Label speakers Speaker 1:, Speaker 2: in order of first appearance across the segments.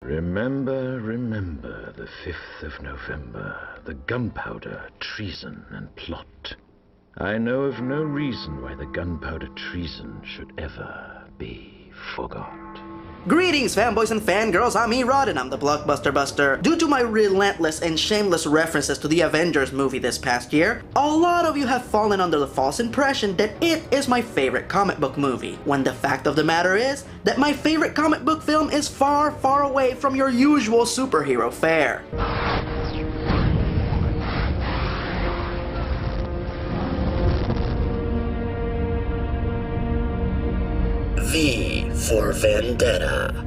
Speaker 1: Remember, remember the 5th of November, the gunpowder, treason, and plot. I know of no reason why the gunpowder treason should ever be forgot.
Speaker 2: Greetings, fanboys and fangirls, I'm Erod and I'm the Blockbuster Buster. Due to my relentless and shameless references to the Avengers movie this past year, a lot of you have fallen under the false impression that it is my favorite comic book movie, when the fact of the matter is that my favorite comic book film is far, far away from your usual superhero fare.
Speaker 3: V for Vendetta.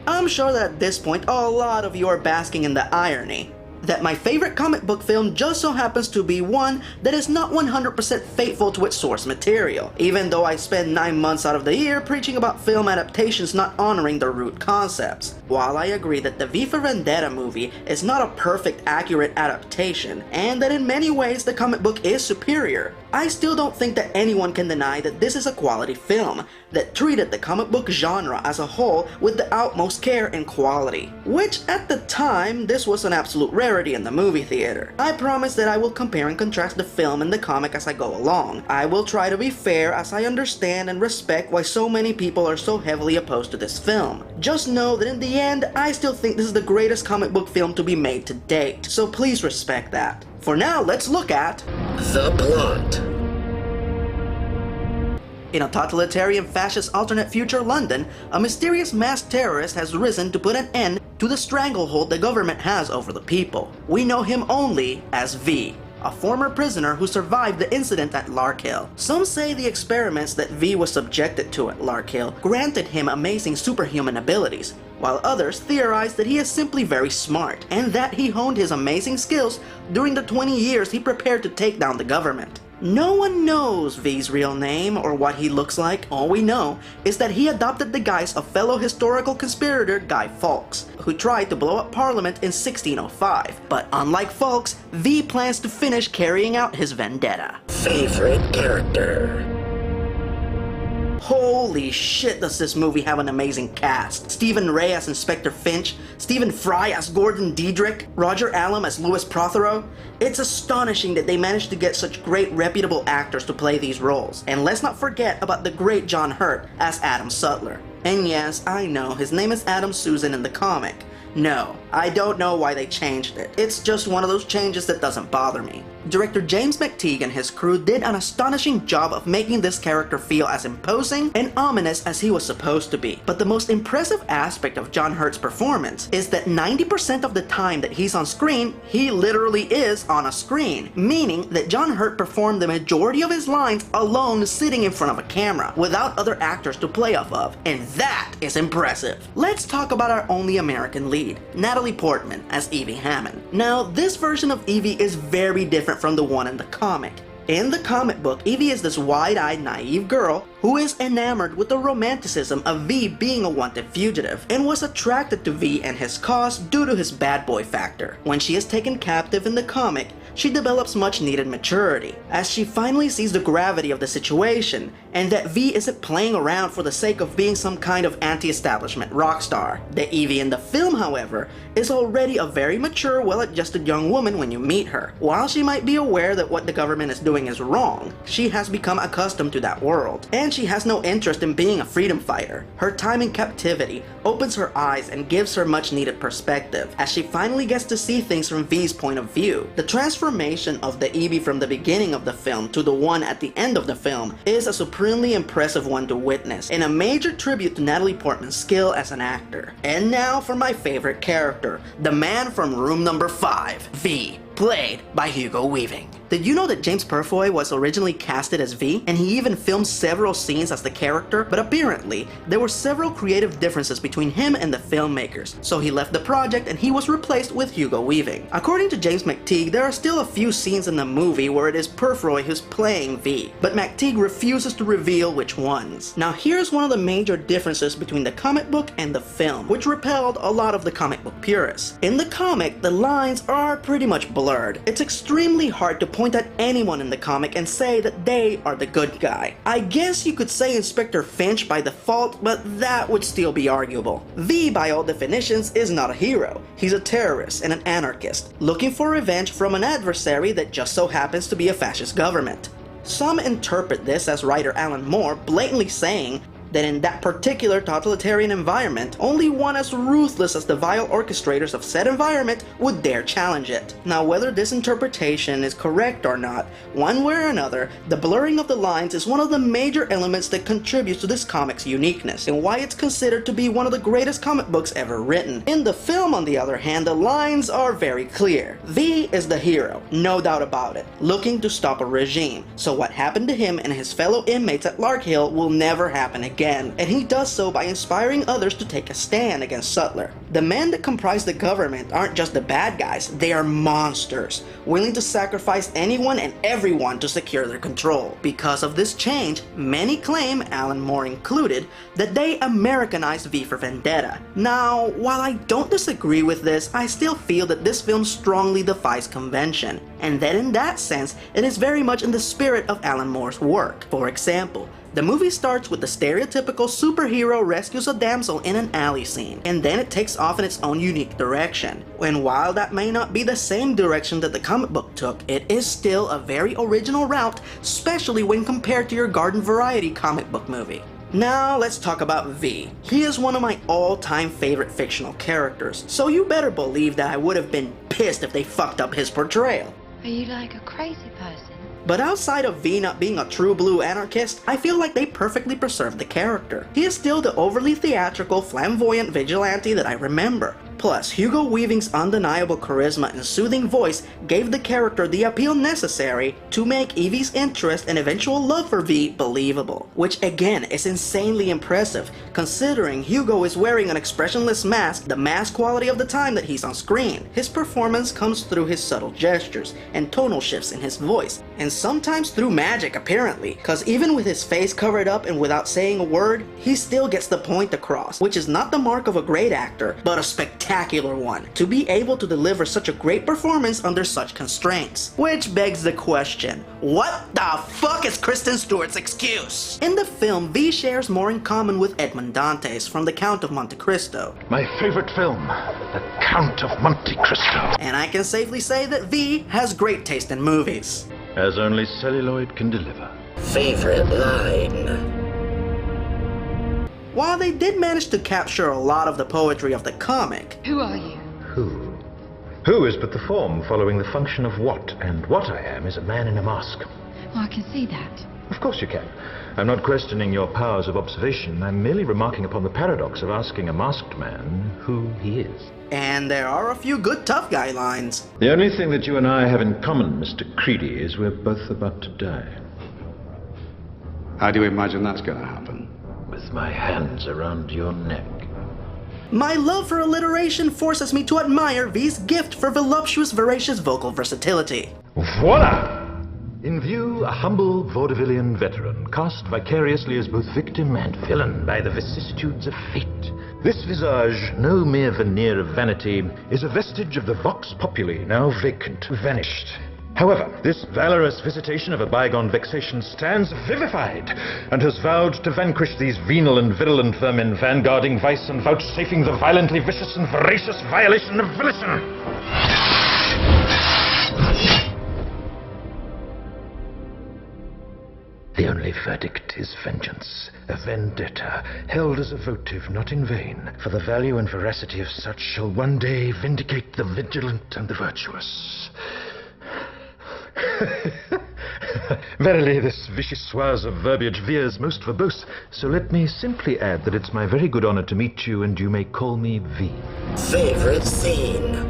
Speaker 2: I'm sure that at this point a lot of you are basking in the irony that my favorite comic book film just so happens to be one that is not 100% faithful to its source material, even though I spend 9 months out of the year preaching about film adaptations not honoring their root concepts. While I agree that the V for Vendetta movie is not a perfect, accurate adaptation, and that in many ways the comic book is superior, I still don't think that anyone can deny that this is a quality film that treated the comic book genre as a whole with the utmost care and quality. Which at the time, this was an absolute rarity in the movie theater. I promise that I will compare and contrast the film and the comic as I go along. I will try to be fair as I understand and respect why so many people are so heavily opposed to this film. Just know that in the end, I still think this is the greatest comic book film to be made to date, so please respect that. For now, let's look at
Speaker 3: The plot.
Speaker 2: In a totalitarian fascist alternate future London, a mysterious masked terrorist has risen to put an end to the stranglehold the government has over the people. We know him only as V, a former prisoner who survived the incident at Larkhill. Some say the experiments that V was subjected to at Larkhill granted him amazing superhuman abilities, while others theorize that he is simply very smart, and that he honed his amazing skills during the 20 years he prepared to take down the government. No one knows V's real name or what he looks like. All we know is that he adopted the guise of fellow historical conspirator Guy Fawkes, who tried to blow up Parliament in 1605. But unlike Fawkes, V plans to finish carrying out his vendetta.
Speaker 3: Favorite character.
Speaker 2: Holy shit, does this movie have an amazing cast. Stephen Ray as Inspector Finch, Stephen Fry as Gordon Diedrich, Roger Allam as Louis Prothero. It's astonishing that they managed to get such great reputable actors to play these roles. And let's not forget about the great John Hurt as Adam Sutler. And yes, I know, his name is Adam Susan in the comic. No, I don't know why they changed it. It's just one of those changes that doesn't bother me. Director James McTeague and his crew did an astonishing job of making this character feel as imposing and ominous as he was supposed to be. But the most impressive aspect of John Hurt's performance is that 90% of the time that he's on screen, he literally is on a screen, meaning that John Hurt performed the majority of his lines alone sitting in front of a camera, without other actors to play off of, and that is impressive. Let's talk about our only American lead, Natalie Portman as Evie Hammond. Now, this version of Evie is very different from the one in the comic. In the comic book, Evie is this wide-eyed, naive girl who is enamored with the romanticism of V being a wanted fugitive, and was attracted to V and his cause due to his bad boy factor. When she is taken captive in the comic, she develops much needed maturity, as she finally sees the gravity of the situation, and that V isn't playing around for the sake of being some kind of anti-establishment rock star. The Evie in the film, however, is already a very mature, well-adjusted young woman when you meet her. While she might be aware that what the government is doing is wrong, she has become accustomed to that world, and she has no interest in being a freedom fighter. Her time in captivity opens her eyes and gives her much needed perspective, as she finally gets to see things from V's point of view. The transformation of the Evie from the beginning of the film to the one at the end of the film is a supremely impressive one to witness, and a major tribute to Natalie Portman's skill as an actor. And now for my favorite character, the man from room number 5, V, played by Hugo Weaving. Did you know that James Purfoy was originally casted as V, and he even filmed several scenes as the character? But apparently, there were several creative differences between him and the filmmakers, so he left the project and he was replaced with Hugo Weaving. According to James McTeague, there are still a few scenes in the movie where it is Purfoy who's playing V, but McTeague refuses to reveal which ones. Now here's one of the major differences between the comic book and the film, which repelled a lot of the comic book purists. In the comic, the lines are pretty much blurred. It's extremely hard to point point at anyone in the comic and say that they are the good guy. I guess you could say Inspector Finch by default, but that would still be arguable. V, by all definitions, is not a hero. He's a terrorist and an anarchist, looking for revenge from an adversary that just so happens to be a fascist government. Some interpret this as writer Alan Moore blatantly saying that in that particular totalitarian environment, only one as ruthless as the vile orchestrators of said environment would dare challenge it. Now, whether this interpretation is correct or not, one way or another, the blurring of the lines is one of the major elements that contributes to this comic's uniqueness, and why it's considered to be one of the greatest comic books ever written. In the film, on the other hand, the lines are very clear. V is the hero, no doubt about it, looking to stop a regime, so what happened to him and his fellow inmates at Larkhill will never happen again. And he does so by inspiring others to take a stand against Sutler. The men that comprise the government aren't just the bad guys, they are monsters, willing to sacrifice anyone and everyone to secure their control. Because of this change, many claim, Alan Moore included, that they Americanized V for Vendetta. Now, while I don't disagree with this, I still feel that this film strongly defies convention, and that in that sense, it is very much in the spirit of Alan Moore's work. For example, the movie starts with the stereotypical superhero rescues a damsel in an alley scene, and then it takes off in its own unique direction. And while that may not be the same direction that the comic book took, it is still a very original route, especially when compared to your garden variety comic book movie. Now let's talk about V. He is one of my all-time favorite fictional characters, so you better believe that I would have been pissed if they fucked up his portrayal.
Speaker 4: Are you like a crazy person?
Speaker 2: But outside of V not being a true blue anarchist, I feel like they perfectly preserved the character. He is still the overly theatrical, flamboyant vigilante that I remember. Plus, Hugo Weaving's undeniable charisma and soothing voice gave the character the appeal necessary to make Evie's interest and eventual love for V believable. Which again is insanely impressive, considering Hugo is wearing an expressionless mask the mask quality of the time that he's on screen. His performance comes through his subtle gestures and tonal shifts in his voice, and sometimes through magic apparently, cause even with his face covered up and without saying a word, he still gets the point across, which is not the mark of a great actor, but a spectacular one, to be able to deliver such a great performance under such constraints. Which begs the question, what the fuck is Kristen Stewart's excuse? In the film, V shares more in common with Edmond Dantes from The Count of Monte Cristo.
Speaker 1: My favorite film, The Count of Monte Cristo.
Speaker 2: And I can safely say that V has great taste in movies.
Speaker 1: As only celluloid can deliver.
Speaker 3: Favorite line.
Speaker 2: While they did manage to capture a lot of the poetry of the comic,
Speaker 4: Who are you?
Speaker 1: Who? Who is but the form following the function of what, and what I am is a man in a mask.
Speaker 4: Well, I can see that.
Speaker 1: Of course you can. I'm not questioning your powers of observation. I'm merely remarking upon the paradox of asking a masked man who he is.
Speaker 2: and there are a few good tough guy lines.
Speaker 1: The only thing that you and I have in common, Mr. Creedy, is we're both about to die.
Speaker 5: How do you imagine that's going to happen?
Speaker 1: With my hands around your neck.
Speaker 2: My love for alliteration forces me to admire V's gift for voluptuous, voracious vocal versatility.
Speaker 1: Voila! In view, a humble vaudevillian veteran, cast vicariously as both victim and villain by the vicissitudes of fate. This visage, no mere veneer of vanity, is a vestige of the vox populi, now vacant, vanished. However, this valorous visitation of a bygone vexation stands vivified, and has vowed to vanquish these venal and virulent vermin, vanguarding vice and vouchsafing the violently vicious and voracious violation of volition. The only verdict is vengeance, a vendetta, held as a votive not in vain, for the value and veracity of such shall one day vindicate the vigilant and the virtuous. Verily, this vichyssoise of verbiage veers most verbose, so let me simply add that it's my very good honor to meet you, and you may call me V.
Speaker 3: Favorite scene.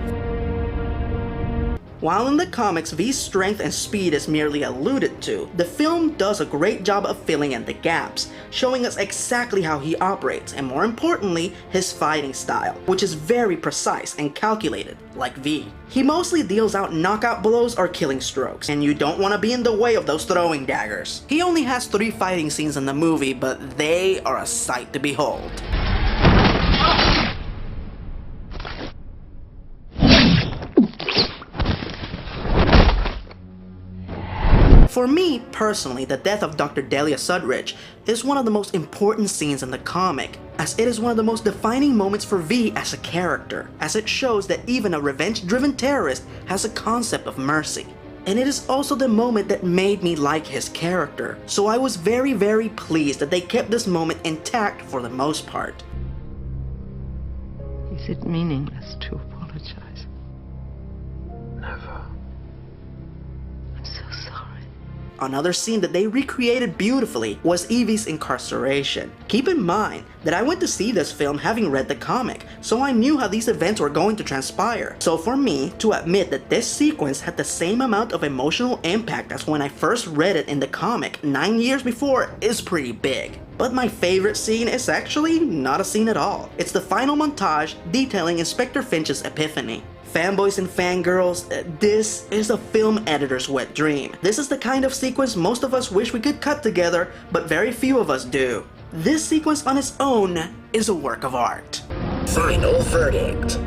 Speaker 2: While in the comics V's strength and speed is merely alluded to, the film does a great job of filling in the gaps, showing us exactly how he operates, and more importantly, his fighting style, which is very precise and calculated, like V. He mostly deals out knockout blows or killing strokes, and you don't want to be in the way of those throwing daggers. He only has 3 fighting scenes in the movie, but they are a sight to behold. For me, personally, the death of Dr. Delia Sudridge is one of the most important scenes in the comic, as it is one of the most defining moments for V as a character, as it shows that even a revenge-driven terrorist has a concept of mercy. And it is also the moment that made me like his character, so I was very, very pleased that they kept this moment intact for the most part.
Speaker 6: Is it meaningless to apologize?
Speaker 1: Never.
Speaker 6: I'm so sorry.
Speaker 2: Another scene that they recreated beautifully was Evie's incarceration. Keep in mind that I went to see this film having read the comic, so I knew how these events were going to transpire. So for me to admit that this sequence had the same amount of emotional impact as when I first read it in the comic 9 years before is pretty big. But my favorite scene is actually not a scene at all. It's the final montage detailing Inspector Finch's epiphany. Fanboys and fangirls, this is a film editor's wet dream. This is the kind of sequence most of us wish we could cut together, but very few of us do. This sequence on its own is a work of art.
Speaker 3: Final verdict.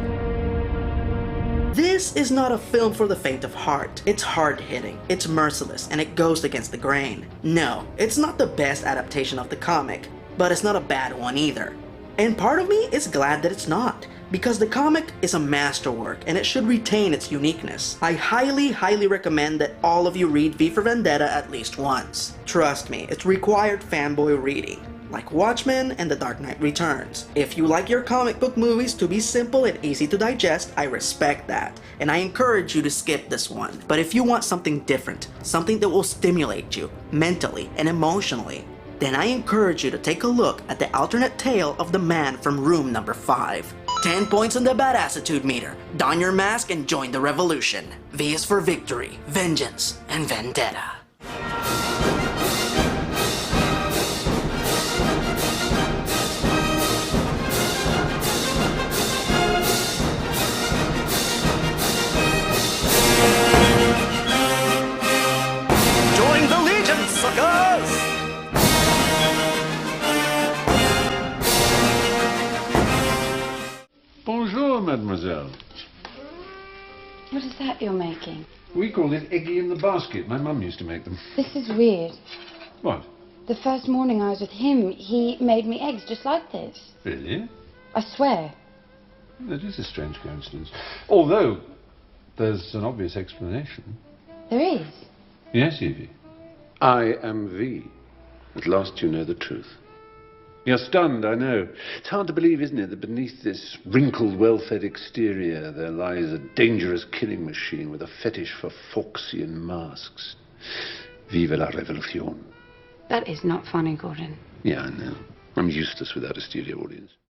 Speaker 2: This is not a film for the faint of heart. It's hard-hitting, it's merciless, and it goes against the grain. No, it's not the best adaptation of the comic, but it's not a bad one either. And part of me is glad that it's not, because the comic is a masterwork and it should retain its uniqueness. I highly recommend that all of you read V for Vendetta at least once. Trust me, it's required fanboy reading, like Watchmen and The Dark Knight Returns. If you like your comic book movies to be simple and easy to digest, I respect that, and I encourage you to skip this one. But if you want something different, something that will stimulate you mentally and emotionally, then I encourage you to take a look at the alternate tale of the man from room number 5. 10 points on the badassitude meter. Don your mask and join the revolution. V is for victory, vengeance, and vendetta. Join the legion, suckers!
Speaker 5: Bonjour, mademoiselle.
Speaker 4: What is that you're making?
Speaker 5: We call it eggy in the basket. My mum used to make them.
Speaker 4: This is weird.
Speaker 5: What?
Speaker 4: The first morning I was with him, he made me eggs just like this.
Speaker 5: Really?
Speaker 4: I swear.
Speaker 5: That is a strange coincidence. Although, there's an obvious explanation.
Speaker 4: There is.
Speaker 5: Yes, Evie. I am V. At last you know the truth. You're stunned, I know. It's hard to believe, isn't it, that beneath this wrinkled, well-fed exterior there lies a dangerous killing machine with a fetish for Fawkesian masks. Vive la révolution.
Speaker 4: That is not funny, Gordon.
Speaker 5: Yeah, I know. I'm useless without a studio audience.